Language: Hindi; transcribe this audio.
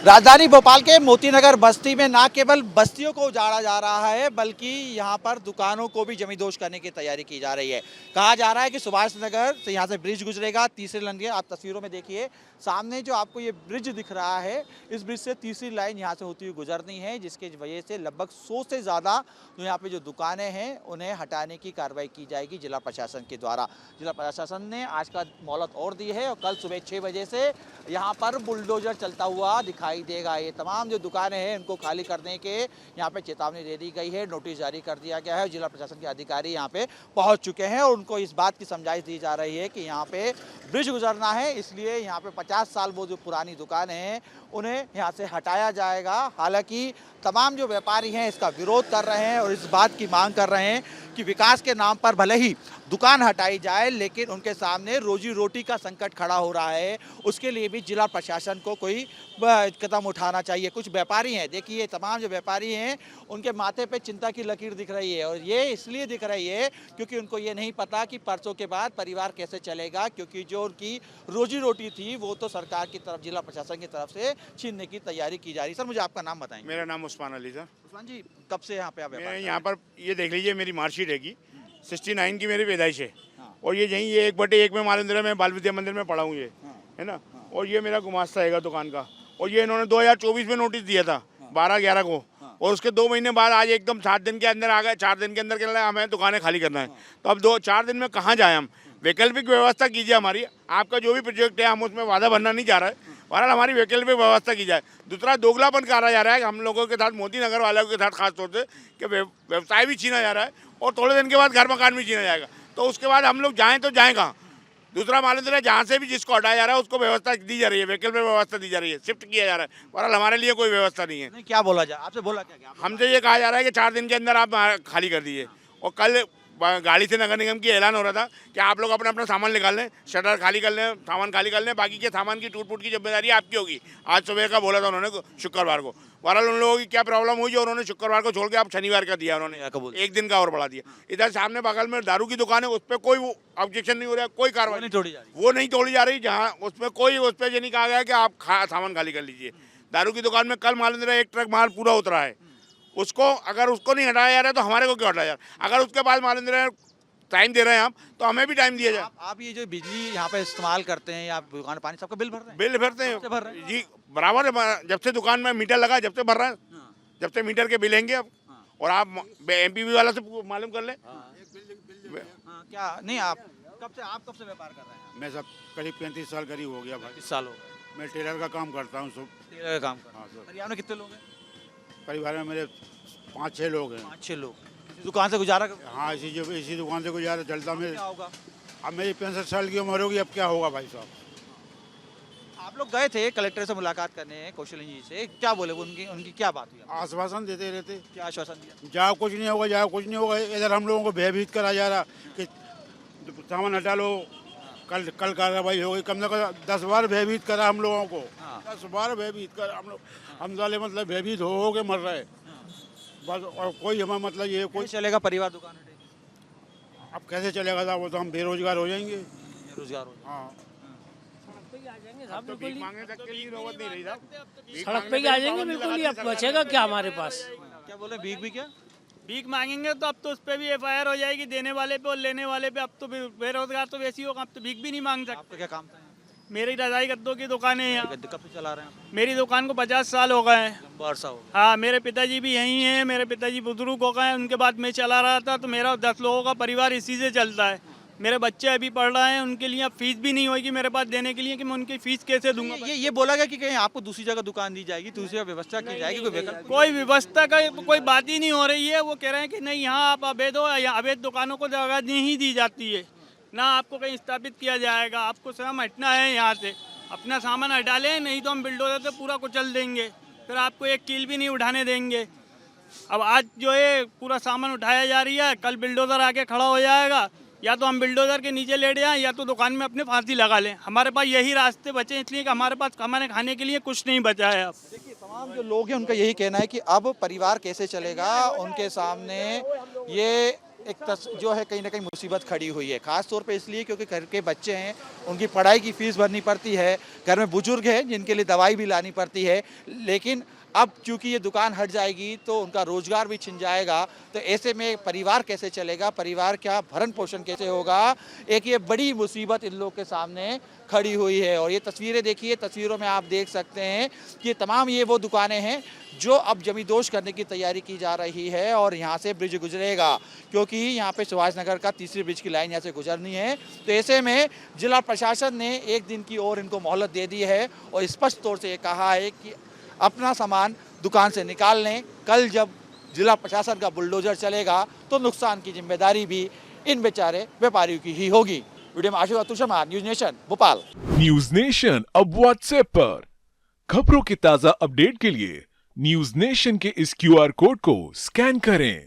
राजधानी भोपाल के मोतीनगर बस्ती में न केवल बस्तियों को उजाड़ा जा रहा है बल्कि यहां पर दुकानों को भी जमींदोज करने की तैयारी की जा रही है। कहा जा रहा है कि सुभाष नगर से यहां से ब्रिज गुजरेगा, तीसरी लाइन के आप तस्वीरों में देखिए सामने जो आपको ये ब्रिज दिख रहा है, इस ब्रिज से तीसरी लाइन यहां से होती हुई गुजरनी है, जिसकी वजह से लगभग 100 से ज़्यादा तो यहाँ पे जो दुकानें हैं उन्हें हटाने की कार्रवाई की जाएगी जिला प्रशासन के द्वारा। जिला प्रशासन ने आज का मोहलत और दी है और कल सुबह 6 बजे से यहाँ पर बुलडोजर चलता हुआ दिखाई देगा। ये तमाम जो दुकानें हैं उनको खाली करने के यहाँ पे चेतावनी दे दी गई है, नोटिस जारी कर दिया गया है। जिला प्रशासन के अधिकारी यहाँ पे पहुँच चुके हैं और उनको इस बात की समझाइश दी जा रही है कि यहाँ पे ब्रिज गुजरना है, इसलिए यहाँ पे 50 साल वो जो पुरानी दुकानें हैं उन्हें यहाँ से हटाया जाएगा। हालांकि तमाम जो व्यापारी हैं इसका विरोध कर रहे हैं और इस बात की मांग कर रहे हैं कि विकास के नाम पर भले ही दुकान हटाई जाए लेकिन उनके सामने रोजी रोटी का संकट खड़ा हो रहा है, उसके लिए भी जिला प्रशासन को कोई कदम उठाना चाहिए। कुछ व्यापारी हैं, देखिए तमाम जो व्यापारी हैं उनके माथे पे चिंता की लकीर दिख रही है और ये इसलिए दिख रही है क्योंकि उनको ये नहीं पता कि परसों के बाद परिवार कैसे चलेगा, क्योंकि जो उनकी रोजी रोटी थी वो तो सरकार की तरफ, जिला प्रशासन की तरफ से छीनने की तैयारी की जा रही है। सर मुझे आपका नाम बताएंगे? मेरा नाम उस्मान अली सर। उस्मान जी, कब से यहाँ पे आप व्यापार? मैं यहाँ पर ये देख लीजिए मेरी मार्कशीट है कि 69 की मेरी पैदाइश है और ये यहीं ये 1/1 में मालिंद्रा में बाल विद्या मंदिर में पढ़ा हूँ ये, है ना। और ये मेरा गुमास्ता है दुकान का और ये इन्होंने 2024 में नोटिस दिया था 12/11 को और उसके 2 महीने बाद आज एकदम 7 दिन के अंदर आ गए। 4 दिन के अंदर कहना है हमें दुकानें खाली करना है, तो अब 2-4 दिन में कहाँ जाए हम? वैकल्पिक व्यवस्था कीजिए हमारी, आपका जो भी प्रोजेक्ट है हम उसमें वादा भरना नहीं जा रहा है, बहरहाल हमारी वैकल्पिक व्यवस्था की जाए। दूसरा दोगलापन करा जा रहा है हम लोगों के साथ, मोती नगर वालों के साथ खासतौर से, कि व्यवसाय भी छीना जा रहा है और थोड़े दिन के बाद घर मकान भी छीना जाएगा, तो उसके बाद हम लोग जाएँ तो जाएँ कहाँ? दूसरा मालूम है जहाँ से भी जिसको हटाया जा रहा है उसको व्यवस्था दी जा रही है, वैकल्पिक व्यवस्था दी जा रही है, शिफ्ट किया जा रहा है, बहरहाल हमारे लिए कोई व्यवस्था नहीं है। नहीं, क्या बोला जाए? आपसे बोला क्या? हमसे ये कहा जा रहा है कि 4 दिन के अंदर आप खाली कर दीजिए और कल गाड़ी से नगर निगम की ऐलान हो रहा था कि आप लोग अपना अपना सामान निकाल लें, शटर खाली कर लें, सामान खाली कर लें, बाकी के सामान की टूट फूट की जिम्मेदारी आपकी होगी। आज सुबह का बोला था उन्होंने शुक्रवार को, बहरहाल उन लोगों की क्या प्रॉब्लम हुई जो उन्होंने शुक्रवार को छोड़ के आप शनिवार का दिया, उन्होंने 1 दिन का और बढ़ा दिया। इधर सामने बगल में दारू की दुकान है, उस पर कोई ऑब्जेक्शन नहीं हो रहा, कोई कार्रवाई नहीं तोड़ी जा रही, वो नहीं तोड़ी जा रही, जहाँ उसमें कोई उस पर ये नहीं कहा गया कि आप सामान खाली कर लीजिए। दारू की दुकान में कल मालूम है 1 ट्रक माल पूरा उतरा है, उसको अगर उसको नहीं हटाया जा रहा है तो हमारे को क्यों हटाया जा रहा है? अगर उसके बाद मालूम है टाइम दे रहे हैं हम, तो हमें भी टाइम दिया जाए। आप ये जो बिजली यहाँ पे इस्तेमाल करते हैं या दुकान पानी सबका बिल भर रहे हैं? बिल भरते हैं जी, बराबर है। जब से दुकान में मीटर लगा जब से भर रहे हैं, जब से मीटर के बिलेंगे अब। और आप MPV वाला से मालूम कर लें। क्या नहीं, आप कब से व्यापार कर रहे हैं? मैं सब करीब 35 साल करीब हो गया भाई। 35 साल हो गए। मैं टेलर का काम करता हूँ सब। टेलर का काम कर? हाँ सर। परिवार में कितने लोग हैं? परिवार में मेरे 5-6 लोग हैं। 5-6 लोग। दुकान से गुजारा कर? हाँ, इसी दुकान से गुजारा चलता। मेरे क्या होगा? अब मेरी 65 साल की उम्र होगी, अब क्या होगा भाई साहब? आप लोग गए थे कलेक्टर से मुलाकात करने, कौशल जी से, क्या बोले? उनकी क्या बात हुई? आश्वासन देते रहते, क्या आश्वासन दिया? जाओ कुछ नहीं होगा, जाओ कुछ नहीं होगा। इधर हम लोगों को भयभीत करा जा रहा कि सामान हटा लो, कल कार्रवाई होगी। कम से कम 10 बार भयभीत करा हम लोगों को, 10 बार भयभीत करा हम लोग। हम साले मतलब भयभीत हो के मर रहे बस, और कोई हमारा मतलब ये कोई चलेगा परिवार दुकान हटेगी? अब कैसे चलेगा साहब? वो तो हम बेरोजगार हो जाएंगे। बेरोजगार हो? हाँ, तो भीख मांगने तक के लिए नौबत नहीं रही साहब, सड़क पे ही आ जाएंगे बिल्कुल ही। अब बचेगा क्या हमारे पास? क्या बोले? भीख भी? क्या भीख मांगेंगे तो अब तो उस पर भी FIR हो जाएगी, देने वाले पे और लेने वाले पे। अब तो बेरोजगार तो वैसे ही होगा, अब तो भीख भी नहीं मांग सकते। आपका क्या काम था? मेरी रजाई गद्दों की दुकान है यहाँ। कब से चला रहे हैं? मेरी दुकान को 50 साल हो गए हैं। लंबा अरसा हो गया। हाँ, मेरे पिताजी भी यहीं हैं, मेरे पिताजी बुजुर्ग हो गए हैं, उनके बाद मैं चला रहा था, तो मेरा 10 लोगों का परिवार इसी से चलता है। मेरे बच्चे अभी पढ़ रहे हैं, उनके लिए अब फीस भी नहीं होगी मेरे पास देने के लिए कि मैं उनकी फीस कैसे दूंगा। ये बोला गया कि कहीं आपको दूसरी जगह दुकान दी जाएगी, दूसरी व्यवस्था की जाएगी? कोई व्यवस्था का कोई बात ही नहीं हो रही है। वो कह रहे हैं कि नहीं, यहाँ आप अवैध हो, या अवैध दुकानों को जगह नहीं दी जाती है, ना आपको कहीं स्थापित किया जाएगा। आपको स्वयं हटना है यहाँ से, अपना सामान हटा लें, नहीं तो हम बिल्डोजर से पूरा कुचल देंगे, फिर आपको एक कील भी नहीं उठाने देंगे। अब आज जो है पूरा सामान उठाया जा रही है, कल बिल्डोजर आके खड़ा हो जाएगा, या तो हम बिल्डोजर के नीचे लेट जाएं या तो दुकान में अपने फांसी लगा लें। हमारे पास यही रास्ते बचे, इसलिए कि हमारे पास हमारे खाने के लिए कुछ नहीं बचा है। अब देखिए तमाम जो लोग हैं उनका यही कहना है कि अब परिवार कैसे चलेगा। उनके सामने ये जो है कहीं ना कहीं मुसीबत खड़ी हुई है, खास तौर पे इसलिए क्योंकि घर के बच्चे हैं, उनकी पढ़ाई की फीस भरनी पड़ती है, घर में बुजुर्ग हैं जिनके लिए दवाई भी लानी पड़ती है। लेकिन अब चूंकि ये दुकान हट जाएगी तो उनका रोजगार भी छिन जाएगा, तो ऐसे में परिवार कैसे चलेगा, परिवार क्या भरण पोषण कैसे होगा, एक ये बड़ी मुसीबत इन लोग के सामने खड़ी हुई है। और ये तस्वीरें देखिए, तस्वीरों में आप देख सकते हैं कि तमाम ये वो दुकानें हैं जो अब जमींदोज करने की तैयारी की जा रही है और यहाँ से ब्रिज गुजरेगा, क्योंकि यहाँ पे सुभाष नगर का तीसरी ब्रिज की लाइन यहाँ से गुजरनी है। तो ऐसे में जिला प्रशासन ने एक दिन की और इनको मोहलत दे दी है और स्पष्ट तौर से ये कहा है कि अपना सामान दुकान से निकाल लें। कल जब जिला प्रशासन का बुलडोजर चलेगा तो नुकसान की जिम्मेदारी भी इन बेचारे व्यापारियों की ही होगी। वीडियो में Ashutosh Tushma, news nation Bhopal. News nation अब व्हाट्सएप पर खबरों के ताजा अपडेट के लिए न्यूज नेशन के इस QR कोड को स्कैन करें।